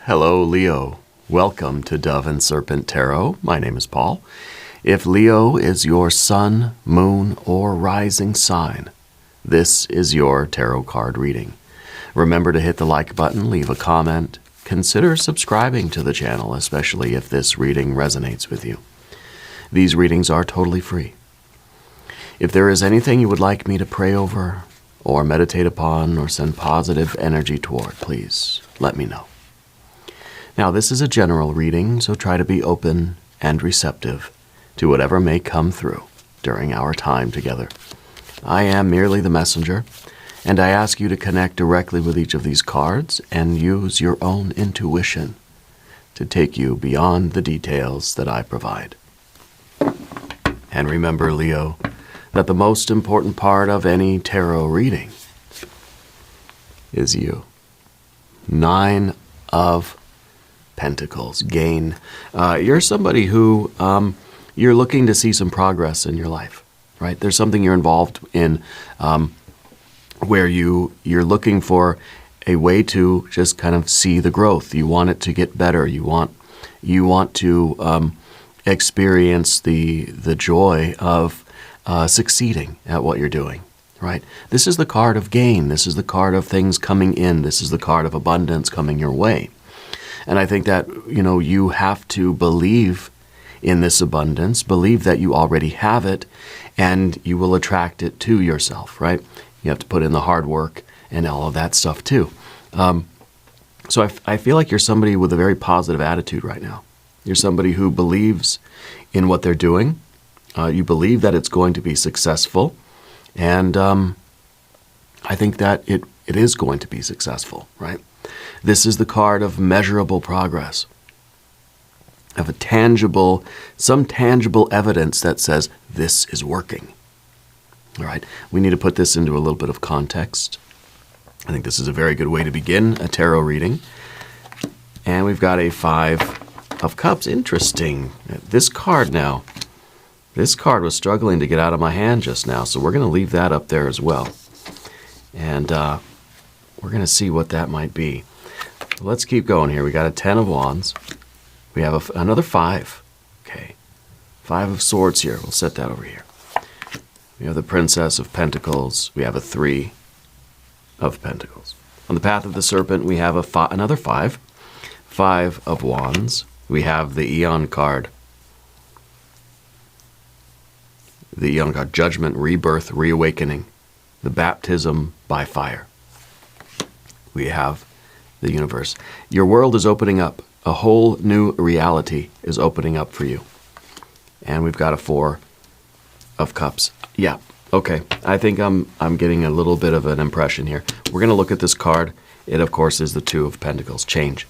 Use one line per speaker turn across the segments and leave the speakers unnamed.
Hello, Leo. Welcome to Dove and Serpent Tarot. My name is Paul. If Leo is your sun, moon, or rising sign, this is your tarot card reading. Remember to hit the like button, leave a comment, consider subscribing to the channel, especially if this reading resonates with you. These readings are totally free. If there is anything you would like me to pray over, or meditate upon, or send positive energy toward, please let me know. Now, this is a general reading, so try to be open and receptive to whatever may come through during our time together. I am merely the messenger, and I ask you to connect directly with each of these cards and use your own intuition to take you beyond the details that I provide. And remember, Leo, that the most important part of any tarot reading is you. 9 of Pentacles, gain. You're somebody who you're looking to see some progress in your life, right? There's something you're involved in where you're looking for a way to just kind of see the growth. You want it to get better. You want to experience the joy of succeeding at what you're doing, right? This is the card of gain. This is the card of things coming in. This is the card of abundance coming your way. And I think that, you have to believe in this abundance, believe that you already have it, and you will attract it to yourself, right? You have to put in the hard work and all of that stuff too. So I feel like you're somebody with a very positive attitude right now. You're somebody who believes in what they're doing. You believe that it's going to be successful. And I think that it is going to be successful, right? This is the card of measurable progress, of some tangible evidence that says this is working. All right, we need to put this into a little bit of context. I think this is a very good way to begin a tarot reading. And we've got a 5 of Cups. Interesting. This card was struggling to get out of my hand just now, so we're going to leave that up there as well. And we're going to see what that might be. Let's keep going here. We got a 10 of Wands. We have another 5. Okay. 5 of Swords here. We'll set that over here. We have the Princess of Pentacles. We have a 3 of Pentacles. On the path of the Serpent, we have another 5. 5 of Wands. We have the Eon card. The Eon card, Judgment, Rebirth, Reawakening. The Baptism by Fire. We have the Universe. Your world is opening up. A whole new reality is opening up for you. And we've got a 4 of Cups. Yeah, okay. I think I'm getting a little bit of an impression here. We're going to look at this card. It, of course, is the 2 of Pentacles. Change.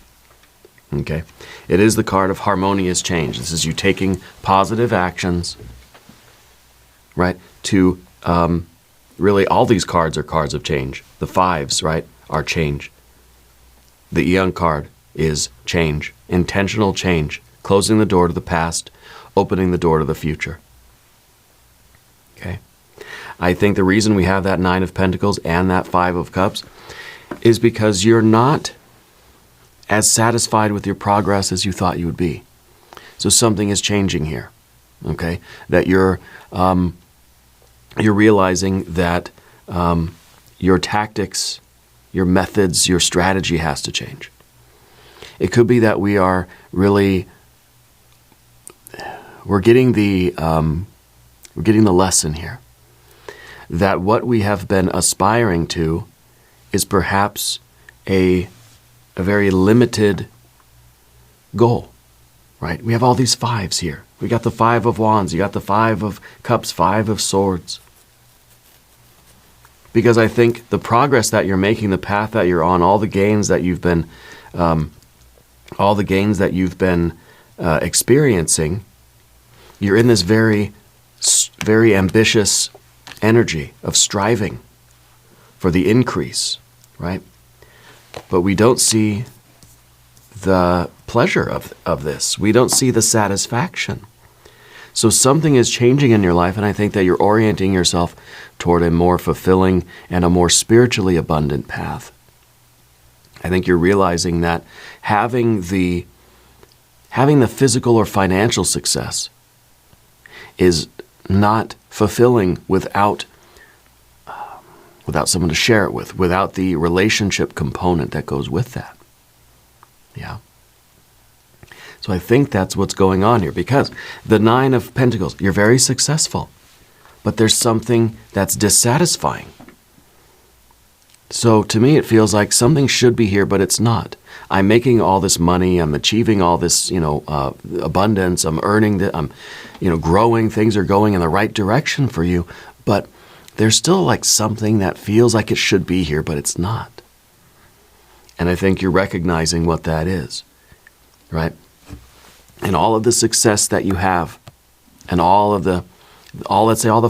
Okay? It is the card of harmonious change. This is you taking positive actions, right, to really all these cards are cards of change. The 5s, right, are change. The Eon card is change, intentional change, closing the door to the past, opening the door to the future. Okay? I think the reason we have that 9 of Pentacles and that 5 of Cups is because you're not as satisfied with your progress as you thought you would be. So something is changing here, okay? That you're realizing that your tactics, your methods, your strategy has to change. It could be that we're getting the lesson here that what we have been aspiring to is perhaps a very limited goal, right? We have all these 5s here. We got the 5 of Wands, you got the 5 of Cups, 5 of Swords. Because I think the progress that you're making, the path that you're on, all the gains that you've been experiencing, you're in this very, very ambitious energy of striving for the increase, right? But we don't see the pleasure of this. We don't see the satisfaction. So something is changing in your life, and I think that you're orienting yourself toward a more fulfilling and a more spiritually abundant path. I think you're realizing that having the physical or financial success is not fulfilling without someone to share it with, without the relationship component that goes with that. Yeah. So I think that's what's going on here, because the Nine of Pentacles, you're very successful, but there's something that's dissatisfying. So to me, it feels like something should be here, but it's not. I'm making all this money. I'm achieving all this, abundance. I'm earning I'm, growing. Things are going in the right direction for you, but there's still like something that feels like it should be here, but it's not. And I think you're recognizing what that is, right? And all of the success that you have, and all the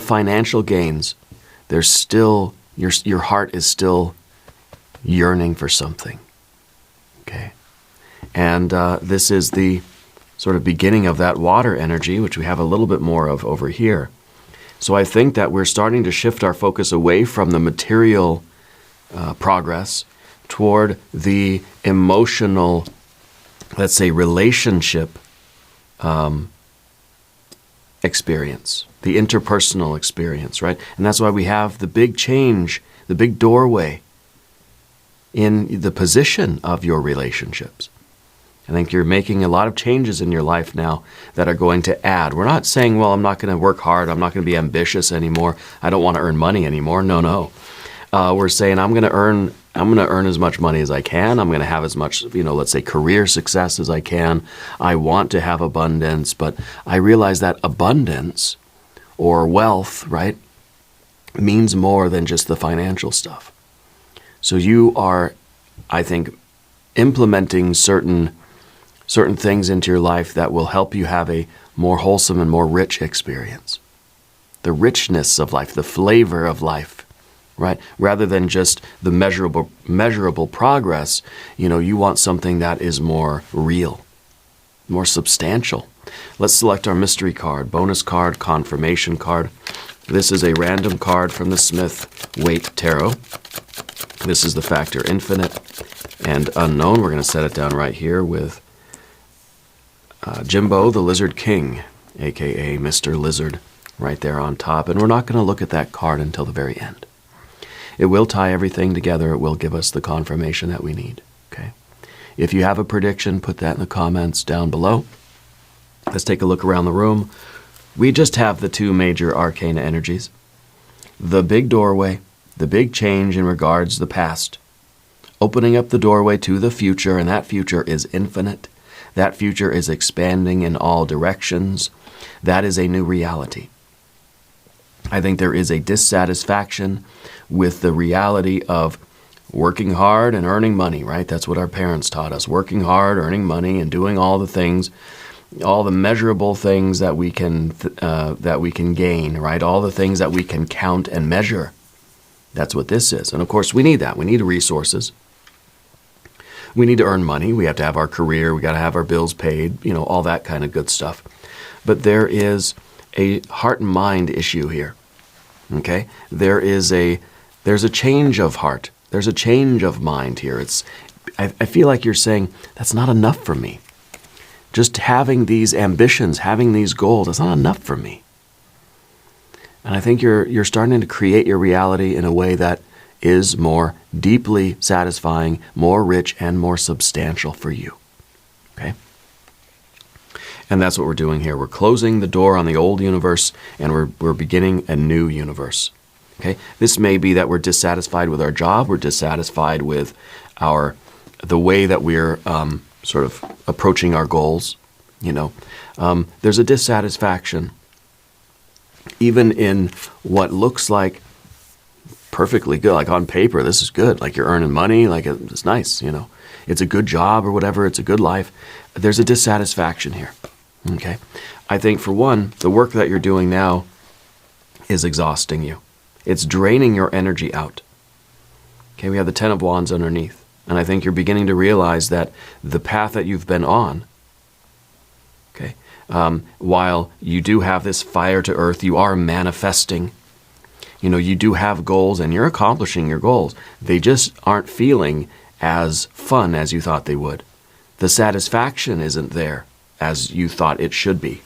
financial gains, there's still, your heart is still yearning for something, okay? And this is the sort of beginning of that water energy, which we have a little bit more of over here. So I think that we're starting to shift our focus away from the material progress toward the emotional, let's say, relationship experience, the interpersonal experience, right? And that's why we have the big change, the big doorway in the position of your relationships. I think you're making a lot of changes in your life now that are going to add. We're not saying, well, I'm not going to work hard. I'm not going to be ambitious anymore. I don't want to earn money anymore. No. We're saying I'm going to earn as much money as I can. I'm going to have as much, let's say career success as I can. I want to have abundance, but I realize that abundance or wealth, right, means more than just the financial stuff. So you are, I think, implementing certain things into your life that will help you have a more wholesome and more rich experience. The richness of life, the flavor of life, right? Rather than just the measurable progress, you want something that is more real, more substantial. Let's select our mystery card, bonus card, confirmation card. This is a random card from the Smith-Waite Tarot. This is the factor infinite and unknown. We're going to set it down right here with Jimbo, the Lizard King, a.k.a. Mr. Lizard, right there on top. And we're not going to look at that card until the very end. It will tie everything together. It will give us the confirmation that we need. Okay. If you have a prediction, put that in the comments down below. Let's take a look around the room. We just have the two major arcana energies. The big doorway, the big change in regards to the past. Opening up the doorway to the future, and that future is infinite. That future is expanding in all directions. That is a new reality. I think there is a dissatisfaction with the reality of working hard and earning money, right? That's what our parents taught us. Working hard, earning money, and doing all the things, all the measurable things that we can gain, right? All the things that we can count and measure. That's what this is. And of course, we need that. We need resources. We need to earn money. We have to have our career. We got to have our bills paid, all that kind of good stuff. But there is a heart and mind issue here. Okay? There's a change of heart. There's a change of mind here. I feel like you're saying, that's not enough for me. Just having these ambitions, having these goals, that's not enough for me. And I think you're starting to create your reality in a way that is more deeply satisfying, more rich, and more substantial for you. Okay? And that's what we're doing here. We're closing the door on the old universe, and we're beginning a new universe. Okay? This may be that we're dissatisfied with our job, we're dissatisfied with the way that we're sort of approaching our goals. There's a dissatisfaction even in what looks like perfectly good, like on paper, this is good, like you're earning money, like it's nice, it's a good job or whatever, it's a good life. There's a dissatisfaction here, okay? I think for one, the work that you're doing now is exhausting you. It's draining your energy out. Okay, we have the Ten of Wands underneath, and I think you're beginning to realize that the path that you've been on, okay, while you do have this fire to earth, you are manifesting. You do have goals and you're accomplishing your goals. They just aren't feeling as fun as you thought they would. The satisfaction isn't there as you thought it should be.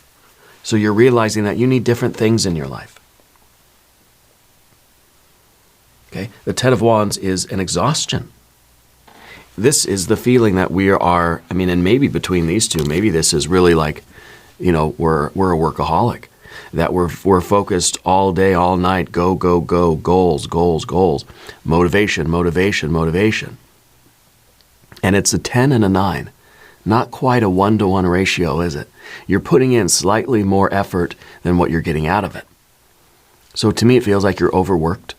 So you're realizing that you need different things in your life. Okay? The Ten of Wands is an exhaustion. This is the feeling that we are, and maybe between these two, maybe this is really like, we're a workaholic. That we're focused all day, all night, go, go, go, goals, goals, goals, motivation, motivation, motivation. And it's a 10 and a 9. Not quite a 1-to-1 ratio, is it? You're putting in slightly more effort than what you're getting out of it. So to me, it feels like you're overworked.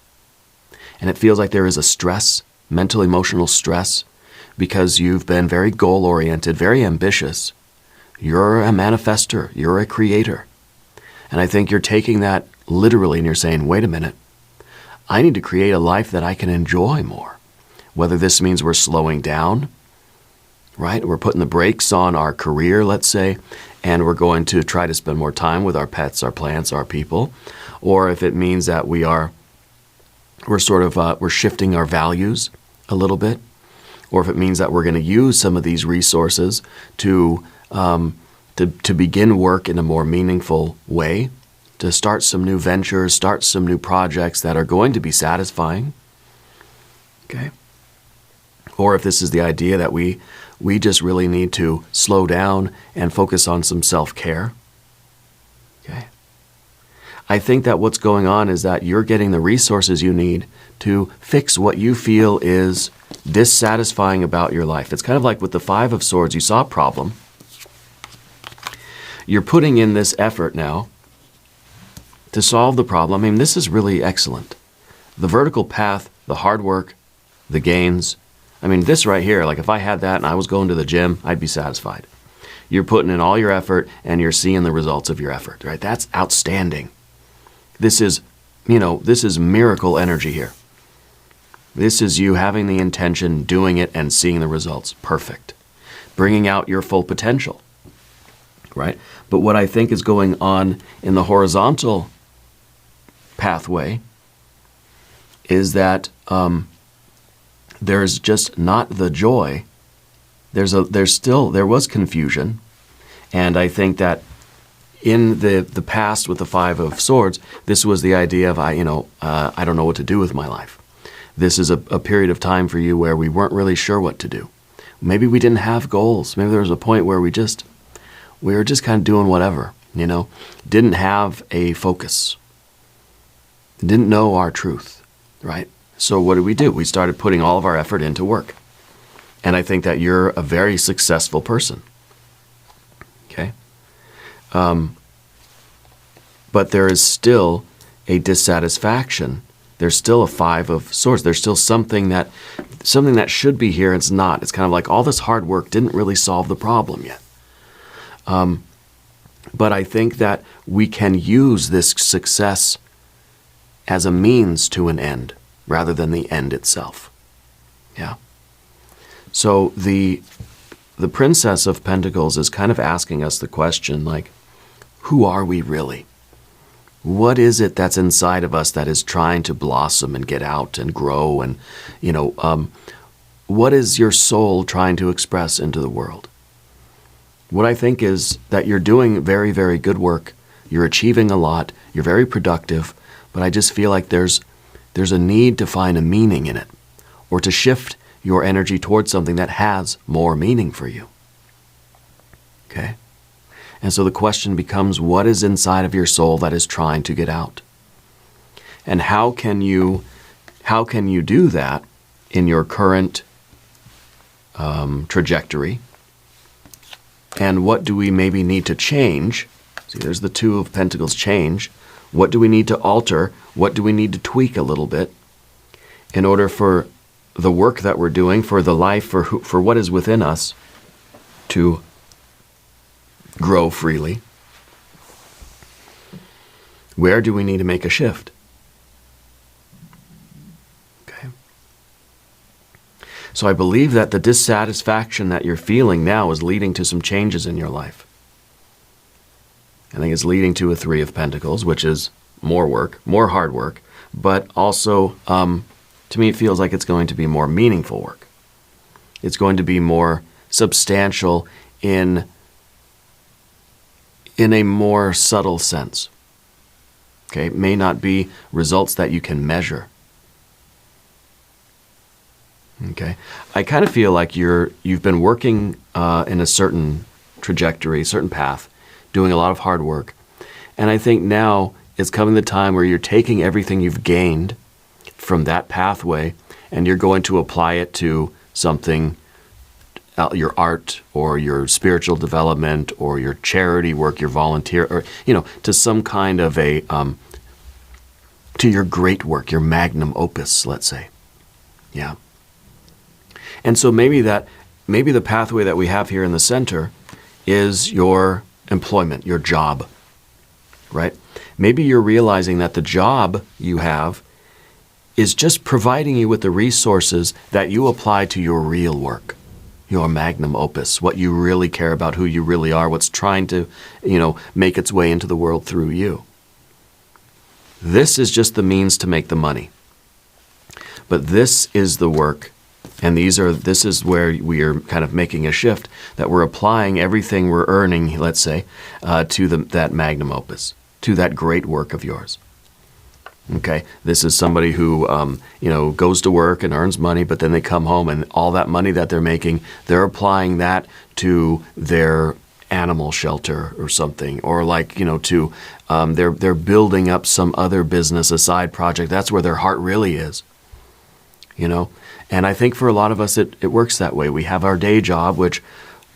And it feels like there is a stress, mental, emotional stress, because you've been very goal-oriented, very ambitious. You're a manifester. You're a creator. And I think you're taking that literally and you're saying, wait a minute, I need to create a life that I can enjoy more. Whether this means we're slowing down, right? We're putting the brakes on our career, let's say, and we're going to try to spend more time with our pets, our plants, our people. Or if it means that we're shifting our values a little bit. Or if it means that we're going to use some of these resources to begin work in a more meaningful way, to start some new ventures, start some new projects that are going to be satisfying. Okay? Or if this is the idea that we just really need to slow down and focus on some self-care. Okay? I think that what's going on is that you're getting the resources you need to fix what you feel is dissatisfying about your life. It's kind of like with the Five of Swords, you saw a problem. You're putting in this effort now to solve the problem. This is really excellent. The vertical path, the hard work, the gains. This right here, like if I had that and I was going to the gym, I'd be satisfied. You're putting in all your effort and you're seeing the results of your effort, right? That's outstanding. This is miracle energy here. This is you having the intention, doing it, and seeing the results. Perfect. Bringing out your full potential, right? But what I think is going on in the horizontal pathway is that there's just not the joy. There was confusion, and I think that in the past with the Five of Swords, this was the idea of I don't know what to do with my life. This is a period of time for you where we weren't really sure what to do. Maybe we didn't have goals. Maybe there was a point where we were just kind of doing whatever, didn't have a focus, didn't know our truth, right? So what did? We started putting all of our effort into work. And I think that you're a very successful person, okay? But there is still a dissatisfaction. There's still a Five of Swords. There's still something that should be here. It's not. It's kind of like all this hard work didn't really solve the problem yet. But I think that we can use this success as a means to an end rather than the end itself. Yeah. So the Princess of Pentacles is kind of asking us the question, like, who are we really? What is it that's inside of us that is trying to blossom and get out and grow? And, what is your soul trying to express into the world? What I think is that you're doing very, very good work. You're achieving a lot. You're very productive. But I just feel like there's a need to find a meaning in it, or to shift your energy towards something that has more meaning for you. Okay? And so the question becomes, what is inside of your soul that is trying to get out? And how can you do that in your current trajectory? And what do we maybe need to change? See, there's the Two of Pentacles, change. What do we need to alter? What do we need to tweak a little bit in order for the work that we're doing, for the life, for what is within us to grow freely? Where do we need to make a shift? Okay. So I believe that the dissatisfaction that you're feeling now is leading to some changes in your life. I think it's leading to a Three of Pentacles, which is more work, more hard work, but also, to me, it feels like it's going to be more meaningful work. It's going to be more substantial in a more subtle sense. Okay, it may not be results that you can measure. Okay, I kind of feel like you've been working in a certain trajectory, certain path, doing a lot of hard work, and I think now is coming the time where you're taking everything you've gained from that pathway and you're going to apply it to something, your art or your spiritual development or your charity work, your volunteer, or, to some kind of to your great work, your magnum opus, let's say. Yeah. And so maybe the pathway that we have here in the center is your employment, your job, right? Maybe you're realizing that the job you have is just providing you with the resources that you apply to your real work, your magnum opus, what you really care about, who you really are, what's trying to, make its way into the world through you. This is just the means to make the money. But this is the work, and this is where we are kind of making a shift, that we're applying everything we're earning, let's say, to that magnum opus, to that great work of yours. Okay, this is somebody who, goes to work and earns money, but then they come home and all that money that they're making, they're applying that to their animal shelter or something, or they're building up some other business, a side project. That's where their heart really is, And I think for a lot of us, it works that way. We have our day job, which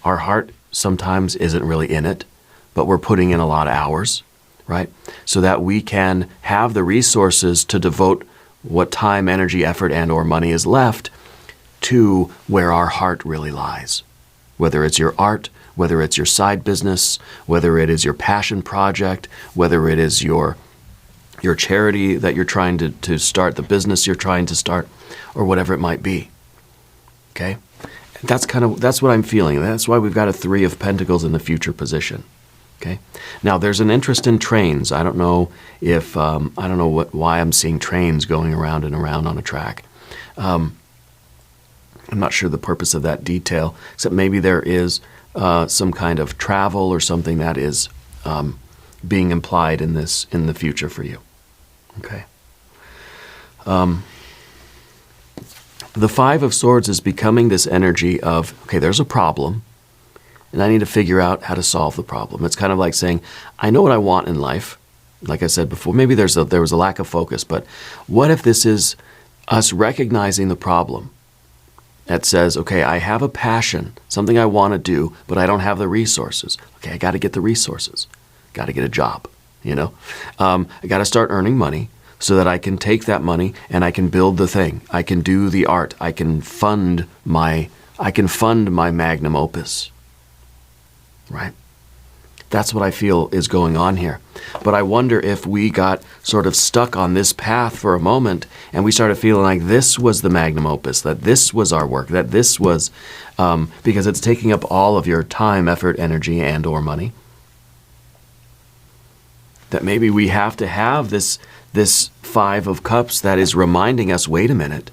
our heart sometimes isn't really in it, but we're putting in a lot of hours, right? So that we can have the resources to devote what time, energy, effort, and or money is left to where our heart really lies. Whether it's your art, whether it's your side business, whether it is your passion project, whether it is your charity that you're trying to start, the business you're trying to start, or whatever it might be. Okay? That's what I'm feeling. That's why we've got a 3 of Pentacles in the future position. Okay. Now there's an interest in trains. I don't know why I'm seeing trains going around and around on a track. I'm not sure the purpose of that detail, except maybe there is some kind of travel or something that is being implied in the future for you. Okay. The 5 of Swords is becoming this energy of, okay, there's a problem, and I need to figure out how to solve the problem. It's kind of like saying, I know what I want in life. Like I said before, maybe there was a lack of focus, but what if this is us recognizing the problem that says, okay, I have a passion, something I want to do, but I don't have the resources. Okay, I got to get the resources. Got to get a job, I got to start earning money so that I can take that money and I can build the thing. I can do the art. I can fund my magnum opus. Right? That's what I feel is going on here. But I wonder if we got sort of stuck on this path for a moment and we started feeling like this was the magnum opus, that this was our work, that this was, because it's taking up all of your time, effort, energy, and or money. That maybe we have to have this 5 of Cups that is reminding us, wait a minute,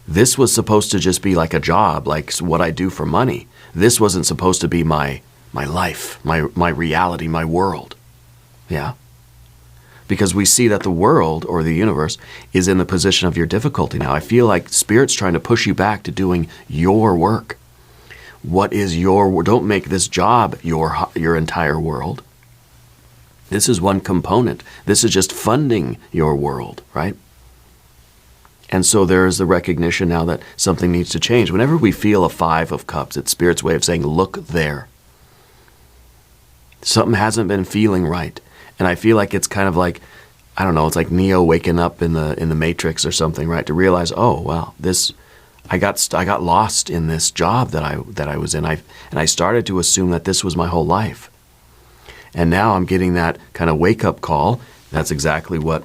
this was supposed to just be like a job, like what I do for money. This wasn't supposed to be my life, my reality, my world. Yeah? Because we see that the world or the universe is in the position of your difficulty now. I feel like Spirit's trying to push you back to doing your work. What is don't make this job your entire world. This is one component. This is just funding your world, right? And so there is the recognition now that something needs to change. Whenever we feel a 5 of Cups, it's Spirit's way of saying, look there. Something hasn't been feeling right. And I feel like it's kind of like, I don't know, it's like Neo waking up in the Matrix or something, right? To realize, oh, well, I got lost in this job that I was in. And I started to assume that this was my whole life. And now I'm getting that kind of wake-up call. That's exactly what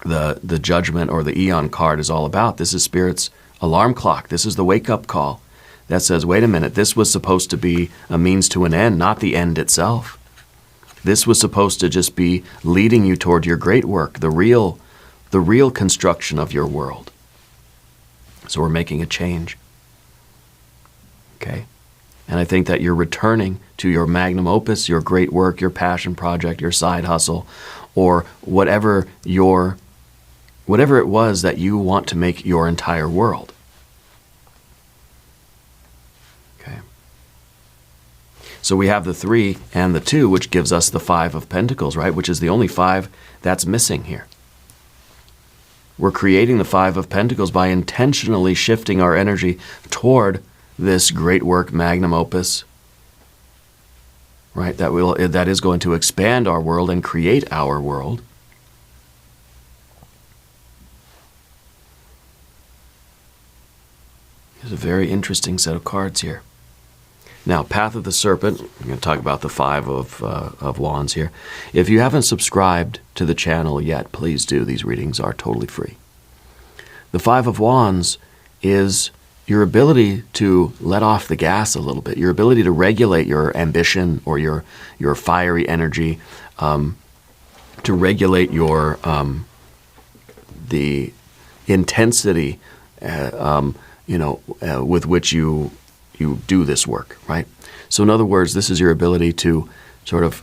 the Judgment or the Eon card is all about. This is Spirit's alarm clock. This is the wake-up call that says, wait a minute, this was supposed to be a means to an end, not the end itself. This was supposed to just be leading you toward your great work, the real construction of your world. So we're making a change. Okay? And I think that you're returning to your magnum opus, your great work, your passion project, your side hustle, or whatever it was that you want to make your entire world. Okay. So we have the 3 and the 2, which gives us the 5 of Pentacles, right? Which is the only 5 that's missing here. We're creating the 5 of Pentacles by intentionally shifting our energy toward this great work, magnum opus, right? That is going to expand our world and create our world. There's a very interesting set of cards here. Now, Path of the Serpent, I'm going to talk about the 5 of Wands here. If you haven't subscribed to the channel yet, please do. These readings are totally free. The 5 of Wands is your ability to let off the gas a little bit, your ability to regulate your ambition or your fiery energy, to regulate your the intensity, with which you do this work, right? So in other words, this is your ability to sort of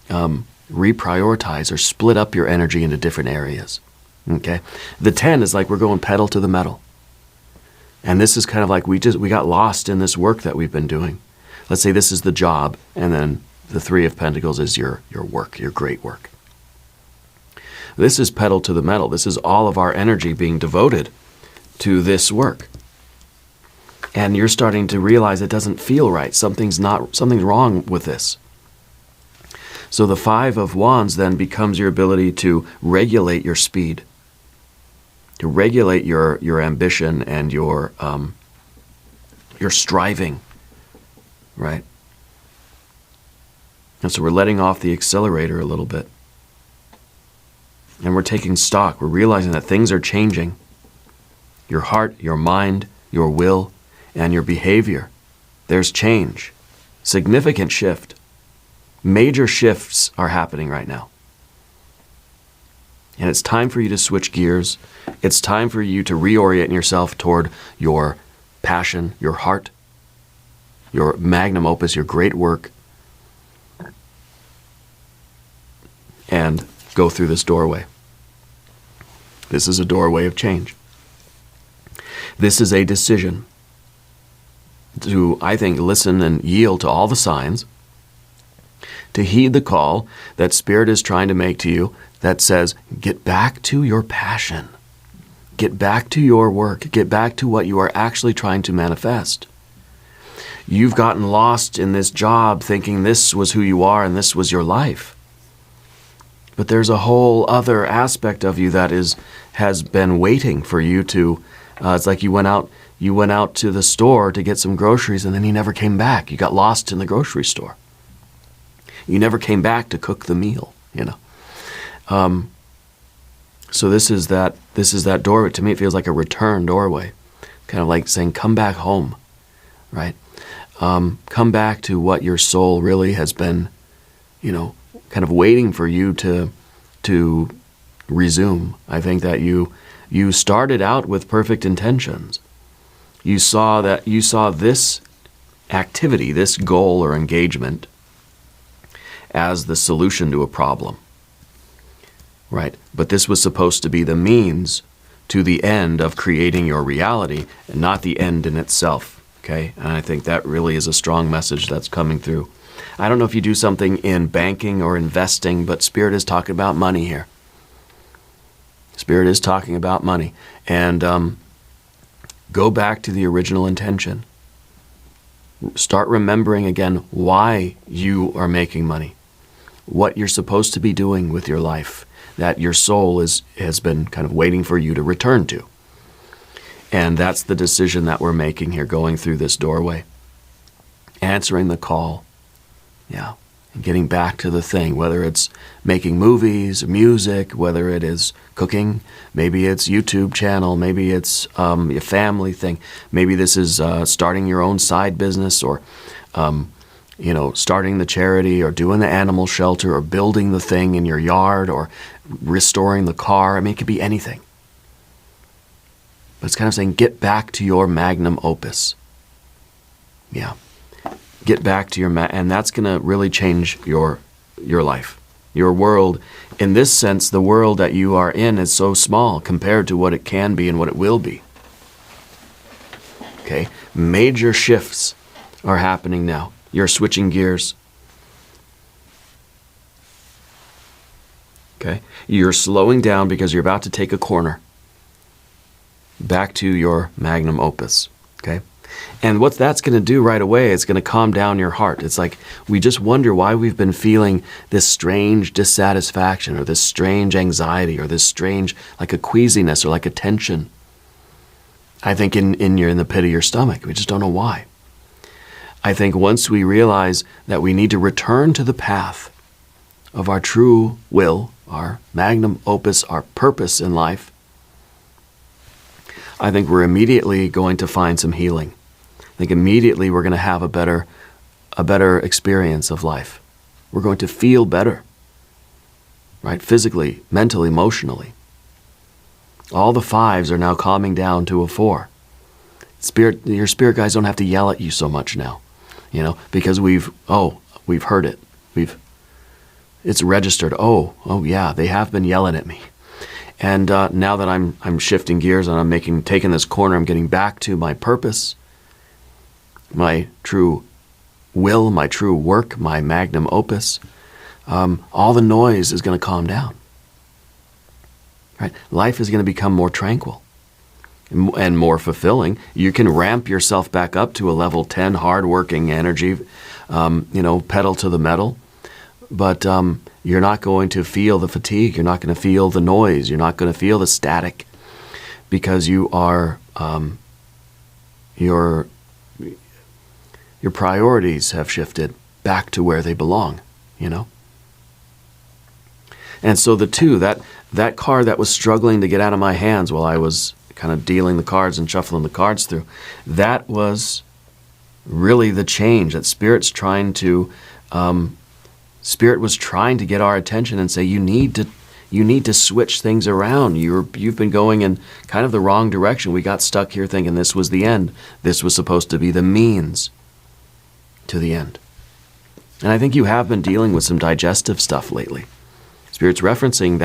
reprioritize or split up your energy into different areas. Okay, the 10 is like we're going pedal to the metal. And this is kind of like we got lost in this work that we've been doing. Let's say this is the job, and then the 3 of Pentacles is your work, your great work. This is pedal to the metal. This is all of our energy being devoted to this work. And you're starting to realize it doesn't feel right. Something's wrong with this. So the 5 of Wands then becomes your ability to regulate your speed, to regulate your ambition and your striving, right? And so we're letting off the accelerator a little bit. And we're taking stock. We're realizing that things are changing. Your heart, your mind, your will, and your behavior. There's change. Significant shift. Major shifts are happening right now. And it's time for you to switch gears. It's time for you to reorient yourself toward your passion, your heart, your magnum opus, your great work, and go through this doorway. This is a doorway of change. This is a decision to, I think, listen and yield to all the signs, to heed the call that Spirit is trying to make to you that says, get back to your passion. Get back to your work. Get back to what you are actually trying to manifest. You've gotten lost in this job thinking this was who you are and this was your life. But there's a whole other aspect of you that has been waiting for you to, it's like you went out to the store to get some groceries and then you never came back. You got lost in the grocery store. You never came back to cook the meal, So this is that doorway. To me, it feels like a return doorway, kind of like saying, come back home, right? Come back to what your soul really has been, kind of waiting for you to resume. I think that you started out with perfect intentions. You saw this activity, this goal or engagement, as the solution to a problem, right? But this was supposed to be the means to the end of creating your reality, and not the end in itself, okay? And I think that really is a strong message that's coming through. I don't know if you do something in banking or investing, but Spirit is talking about money here. Spirit is talking about money. And go back to the original intention. Start remembering again why you are making money, what you're supposed to be doing with your life, that your soul has been kind of waiting for you to return to. And that's the decision that we're making here, going through this doorway. Answering the call. Yeah. And getting back to the thing, whether it's making movies, music, whether it is cooking, maybe it's YouTube channel, maybe it's a family thing. Maybe this is starting your own side business, or starting the charity, or doing the animal shelter, or building the thing in your yard, or restoring the car. I mean, it could be anything. But it's kind of saying, get back to your magnum opus. Yeah. Get back to your and that's going to really change your life, your world. In this sense, the world that you are in is so small compared to what it can be and what it will be. Okay? Major shifts are happening now. You're switching gears. Okay? You're slowing down because you're about to take a corner back to your magnum opus. Okay? And what that's going to do right away, it's going to calm down your heart. It's like we just wonder why we've been feeling this strange dissatisfaction or this strange anxiety or this strange, like a queasiness or like a tension. I think in the pit of your stomach. We just don't know why. I think once we realize that we need to return to the path of our true will, our magnum opus, our purpose in life, I think we're immediately going to find some healing. I think immediately we're going to have a better experience of life. We're going to feel better, right? Physically, mentally, emotionally. All the fives are now calming down to a 4. Your spirit guides don't have to yell at you so much now, because we've heard it. It's registered. Oh yeah, they have been yelling at me. And now that I'm shifting gears and I'm taking this corner, I'm getting back to my purpose, my true will, my true work, my magnum opus. All the noise is going to calm down. Right? Life is going to become more tranquil and more fulfilling. You can ramp yourself back up to a level 10 hard-working energy, pedal to the metal. But you're not going to feel the fatigue. You're not going to feel the noise. You're not going to feel the static, because you are your priorities have shifted back to where they belong. And so the 2, that card that was struggling to get out of my hands while I was kind of dealing the cards and shuffling the cards through, that was really the change that Spirit was trying to get our attention and say, you need to switch things around. You've been going in kind of the wrong direction. We got stuck here thinking this was the end. This was supposed to be the means to the end. And I think you have been dealing with some digestive stuff lately. Spirit's referencing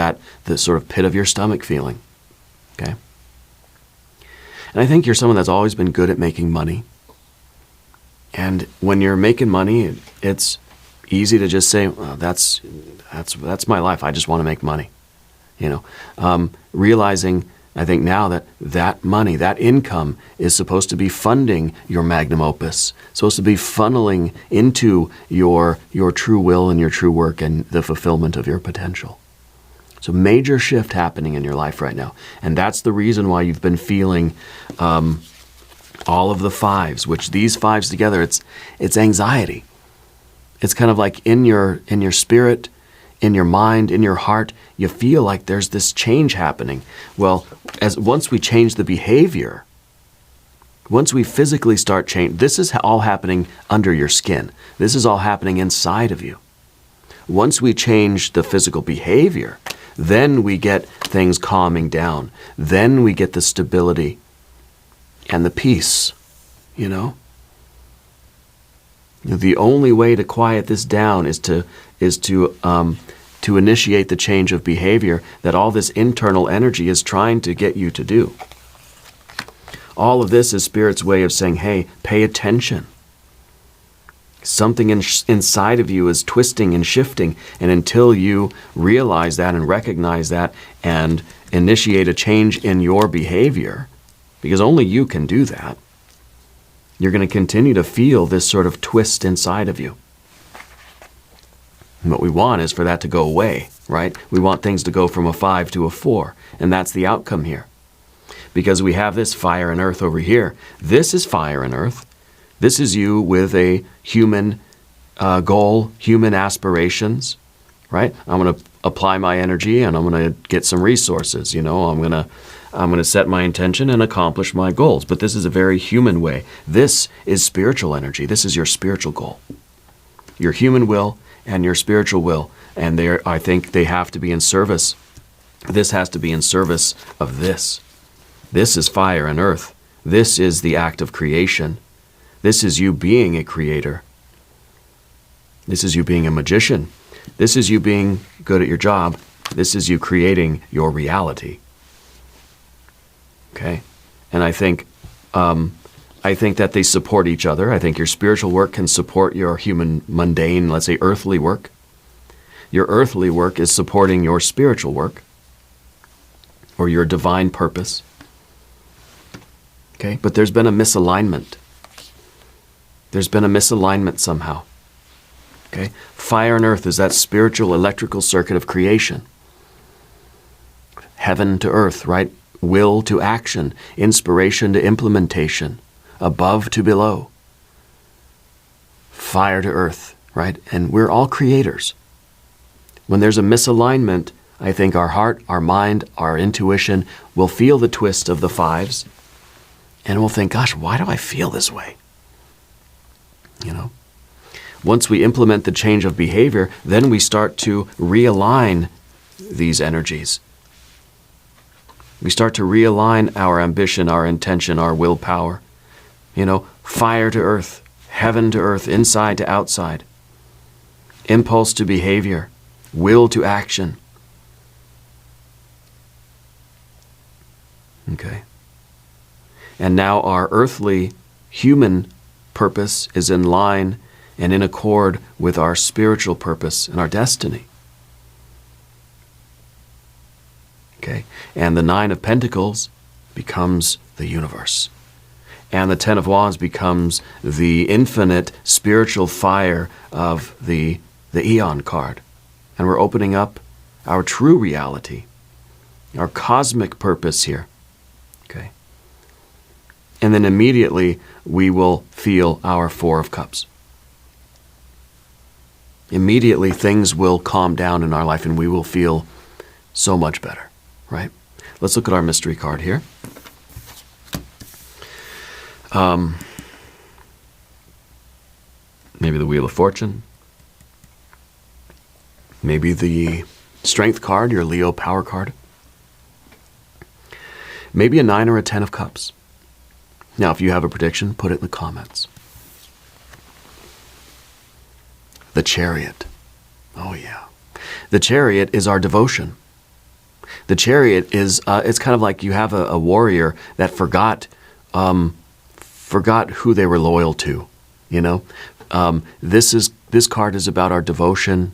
the sort of pit of your stomach feeling. Okay? And I think you're someone that's always been good at making money. And when you're making money, it's easy to just say, well, that's my life. I just want to make money. Realizing, I think now that money, that income is supposed to be funding your magnum opus, supposed to be funneling into your true will and your true work and the fulfillment of your potential. So major shift happening in your life right now. And that's the reason why you've been feeling all of the 5s, which these 5s together, it's anxiety. It's kind of like in your spirit, in your mind, in your heart, you feel like there's this change happening. Well, once we change the behavior, once we physically start change, this is all happening under your skin. This is all happening inside of you. Once we change the physical behavior, then we get things calming down. Then we get the stability and the peace, The only way to quiet this down is to initiate the change of behavior that all this internal energy is trying to get you to do. All of this is Spirit's way of saying, hey, pay attention. Something inside of you is twisting and shifting, and until you realize that and recognize that and initiate a change in your behavior, because only you can do that, you're going to continue to feel this sort of twist inside of you. And what we want is for that to go away, right? We want things to go from a 5 to a 4, and that's the outcome here. Because we have this fire and earth over here. This is fire and earth. This is you with a human goal, human aspirations, right? I'm going to apply my energy and I'm going to get some resources. I'm going to set my intention and accomplish my goals. But this is a very human way. This is spiritual energy. This is your spiritual goal. Your human will and your spiritual will. And I think they have to be in service. This has to be in service of this. This is fire and earth. This is the act of creation. This is you being a creator. This is you being a magician. This is you being good at your job. This is you creating your reality. Okay? And I think that they support each other. I think your spiritual work can support your human, mundane, let's say earthly work. Your earthly work is supporting your spiritual work or your divine purpose. Okay? But there's been a misalignment. There's been a misalignment somehow. Okay? Fire and earth is that spiritual electrical circuit of creation. Heaven to earth, right? Will to action, inspiration to implementation, above to below. Fire to earth, right? And we're all creators. When there's a misalignment, I think our heart, our mind, our intuition will feel the twist of the fives, and we'll think, gosh, why do I feel this way? You know? Once we implement the change of behavior, then we start to realign these energies. We start to realign our ambition, our intention, our willpower. You know, fire to earth, heaven to earth, inside to outside. Impulse to behavior, will to action. Okay. And now our earthly human purpose is in line and in accord with our spiritual purpose and our destiny. Okay? And the Nine of Pentacles becomes the universe. And the Ten of Wands becomes the infinite spiritual fire of the Eon card. And we're opening up our true reality, our cosmic purpose here. Okay? And then immediately we will feel our Four of Cups. Immediately things will calm down in our life and we will feel so much better. Right? Let's look at our mystery card here. Maybe the Wheel of Fortune. Maybe the Strength card, your Leo power card. Maybe a 9 or a 10 of Cups. Now, if you have a prediction, put it in the comments. The Chariot. Oh, yeah. The Chariot is our devotion. The Chariot is, it's kind of like you have a warrior that forgot who they were loyal to, you know? This card is about our devotion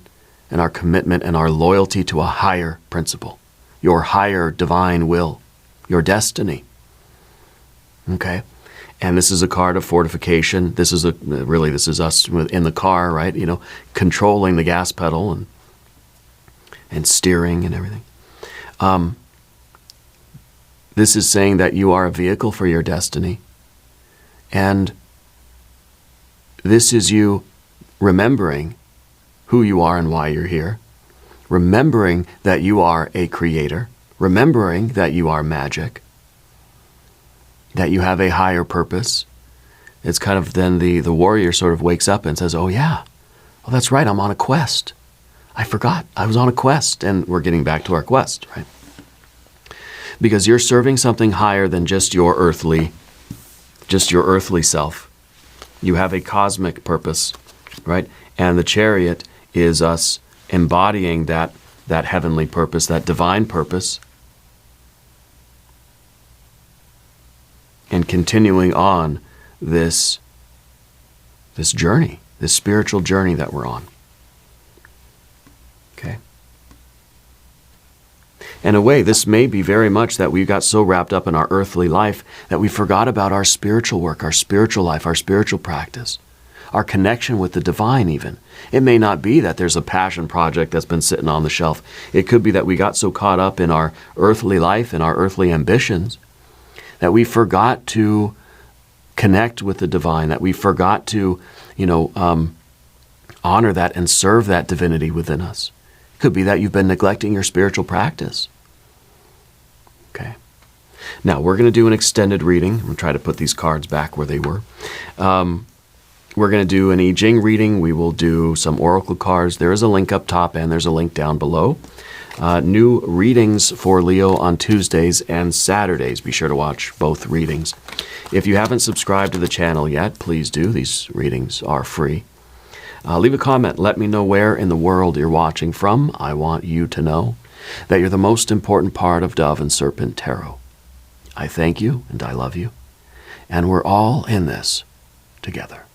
and our commitment and our loyalty to a higher principle, your higher divine will, your destiny. Okay? And this is a card of fortification. This is this is us in the car, right? You know, controlling the gas pedal and steering and everything. This is saying that you are a vehicle for your destiny. And this is you remembering who you are and why you're here. Remembering that you are a creator. Remembering that you are magic. That you have a higher purpose. It's kind of then the warrior sort of wakes up and says, oh yeah, oh that's right, I'm on a quest. I forgot, I was on a quest, and we're getting back to our quest, right? Because you're serving something higher than just your earthly self. You have a cosmic purpose, right? And the Chariot is us embodying that heavenly purpose, that divine purpose, and continuing on this journey, this spiritual journey that we're on. Okay? In a way, this may be very much that we got so wrapped up in our earthly life that we forgot about our spiritual work, our spiritual life, our spiritual practice, our connection with the divine even. It may not be that there's a passion project that's been sitting on the shelf. It could be that we got so caught up in our earthly life and our earthly ambitions that we forgot to connect with the divine, that we forgot to, honor that and serve that divinity within us. It could be that you've been neglecting your spiritual practice. Okay. Now, we're going to do an extended reading. I'm going to try to put these cards back where they were. We're going to do an Jing reading. We will do some oracle cards. There is a link up top and there's a link down below. New readings for Leo on Tuesdays and Saturdays. Be sure to watch both readings. If you haven't subscribed to the channel yet, please do. These readings are free. Leave a comment. Let me know where in the world you're watching from. I want you to know that you're the most important part of Dove and Serpent Tarot. I thank you and I love you. And we're all in this together.